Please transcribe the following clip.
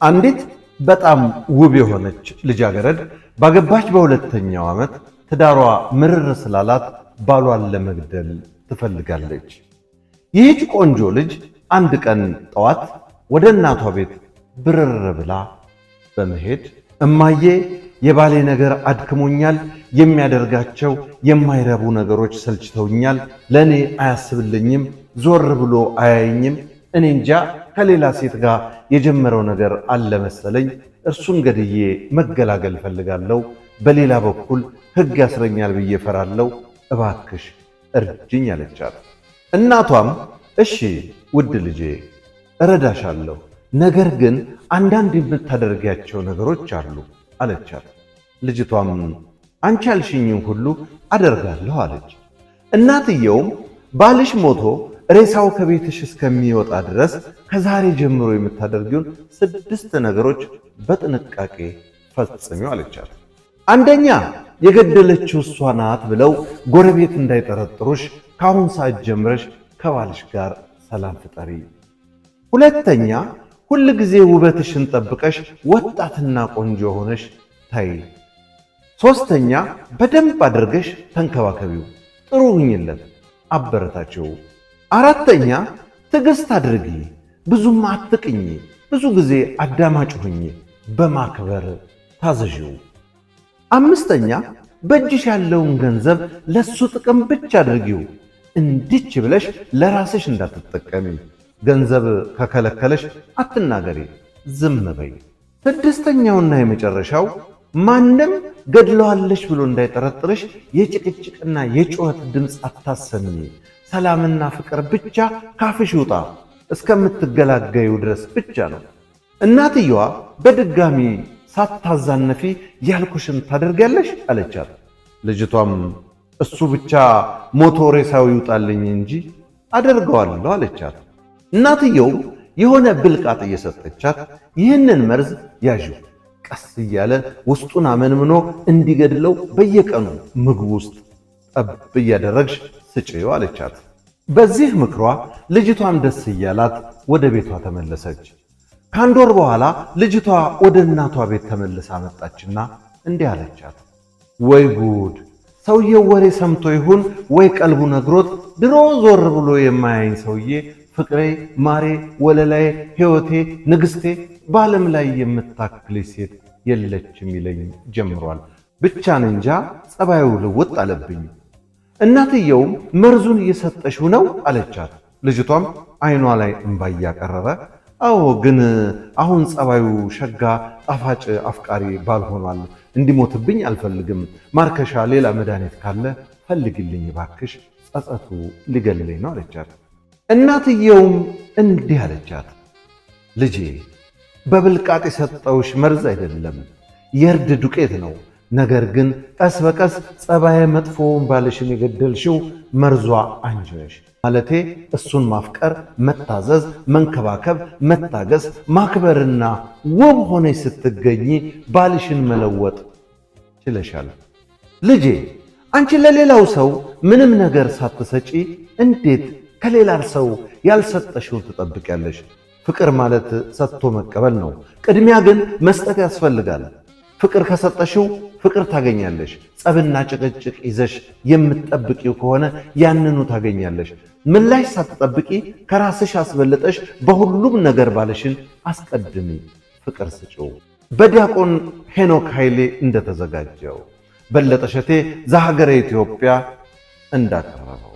አንዲት በጣም ውብ የሆነች ልጃገረድ ባገባች በሁለተኛው ዓመት ትዳሯ ምርር ስላላት ባሏን ለመግደል ትፈልጋለች። ይህች ቆንጆ ልጅ አንድ ቀን ጠዋት ወደ እናቷ ቤት ብርር ብላ በመሄድ እማዬ የባሌ ነገር አድክሞኛል፣ የሚያደርጋቸው የማይረቡ ነገሮች ሰልችተውኛል፣ ለኔ አያስብልኝም፣ ዞር ብሎ አያየኝም፣ እኔ እንጃ ከሌላ ሴት ጋር የጀመረው ነገር አለ መሰለኝ፣ እርሱን ገድዬ መገላገል ፈልጋለሁ፣ በሌላ በኩል ሕግ ያስረኛል ብዬ ፈራለሁ፣ እባክሽ እርጅኝ አለቻት። እናቷም እሺ ውድ ልጄ እረዳሻለሁ፣ ነገር ግን አንዳንድ የምታደርጊያቸው ነገሮች አሉ አለቻት። ልጅቷም አንቺ ያልሽኝን ሁሉ አደርጋለሁ አለች። እናትየውም ባልሽ ሞቶ ሬሳው ከቤትሽ እስከሚወጣ ድረስ ከዛሬ ጀምሮ የምታደርጊውን 6 ነገሮች በጥንቃቄ ፈጽሚው አለቻት። አንደኛ የገደለችው እሷ ናት ብለው ጎረቤት እንዳይጠረጥሩሽ ከአሁን ሰዓት ጀምረሽ ከባልሽ ጋር ሰላም ፍጠሪ። ሁለተኛ ሁል ጊዜ ውበትሽን ጠብቀሽ ወጣትና ቆንጆ ሆነሽ ታይ። ሶስተኛ በደንብ አድርገሽ ተንከባከቢው፣ ጥሩ ሁኝለት፣ አበረታችው። አራተኛ ትዕግስት አድርጊ፣ ብዙም አትቅኝ፣ ብዙ ጊዜ አዳማጭ ሁኚ፣ በማክበር ታዘዢው። አምስተኛ በእጅሽ ያለውን ገንዘብ ለሱ ጥቅም ብቻ አድርጊው፣ እንዲች ብለሽ ለራስሽ እንዳትጠቀሚ። ገንዘብ ከከለከለሽ አትናገሪ፣ ዝም በይ። ስድስተኛውና የመጨረሻው ማንም ገድለዋለሽ ብሎ እንዳይጠረጥርሽ የጭቅጭቅና የጩኸት ድምፅ አታሰሚ። ሰላምና ፍቅር ብቻ ካፍሽ ይውጣ፣ እስከምትገላገዩ ድረስ ብቻ ነው። እናትየዋ በድጋሚ ሳታዛነፊ ያልኩሽን ታደርጊያለሽ አለቻት። ልጅቷም እሱ ብቻ ሞቶ ሬሳው ይውጣልኝ እንጂ አደርገዋለሁ አለቻት። እናትየው የሆነ ብልቃጥ እየሰጠቻት ይህንን መርዝ ያዥው፣ ቀስ እያለ ውስጡን አመንምኖ እንዲገድለው በየቀኑ ምግብ ውስጥ ጠብ እያደረግሽ ስጪው አለቻት። በዚህ ምክሯ ልጅቷም ደስ እያላት ወደ ቤቷ ተመለሰች። ከአንድ ወር በኋላ ልጅቷ ወደ እናቷ ቤት ተመልሳ መጣችና እንዲህ አለቻት። ወይ ጉድ! ሰውየው ወሬ ሰምቶ ይሁን ወይ ቀልቡ ነግሮት ድሮ ዞር ብሎ የማያኝ ሰውዬ ፍቅሬ፣ ማሬ፣ ወለላዬ፣ ሕይወቴ፣ ንግሥቴ በዓለም ላይ የምታክልሽ ሴት የለችም ይለኝ ጀምሯል። ብቻ እንጃ ጸባዩ ልውጥ አለብኝ። እናትየውም መርዙን እየሰጠሽው ነው አለቻት። ልጅቷም አይኗ ላይ እንባ እያቀረረ አዎ፣ ግን አሁን ጸባዩ ሸጋ፣ ጣፋጭ፣ አፍቃሪ ባልሆኗል። እንዲሞትብኝ አልፈልግም። ማርከሻ ሌላ መድኃኒት ካለ ፈልግልኝ ባክሽ፣ ጸጸቱ ሊገለኝ ነው አለቻት። እናትየውም እንዲህ አለቻት፣ ልጄ በብልቃጥ የሰጠውሽ መርዝ አይደለም፣ የእርድ ዱቄት ነው። ነገር ግን ቀስ በቀስ ጸባየ መጥፎውን ባልሽን የገደልሽው መርዟ አንቺ ነሽ። ማለቴ እሱን ማፍቀር፣ መታዘዝ፣ መንከባከብ፣ መታገስ፣ ማክበርና ውብ ሆነሽ ስትገኚ ባልሽን መለወጥ ችለሻል። ልጄ አንቺ ለሌላው ሰው ምንም ነገር ሳትሰጪ እንዴት ከሌላ ሰው ያልሰጠሽውን ትጠብቂያለሽ? ፍቅር ማለት ሰጥቶ መቀበል ነው። ቅድሚያ ግን መስጠት ያስፈልጋል። ፍቅር ከሰጠሽው ፍቅር ታገኛለሽ። ጸብና ጭቅጭቅ ይዘሽ የምትጠብቂው ከሆነ ያንኑ ታገኛለሽ። ምላሽ ሳትጠብቂ ከራስሽ አስበልጠሽ በሁሉም ነገር ባልሽን አስቀድሚ፣ ፍቅር ስጪው። በዲያቆን ሄኖክ ኃይሌ እንደተዘጋጀው፣ በለጠ ሸቴ ዘሀገረ ኢትዮጵያ እንዳቀረበው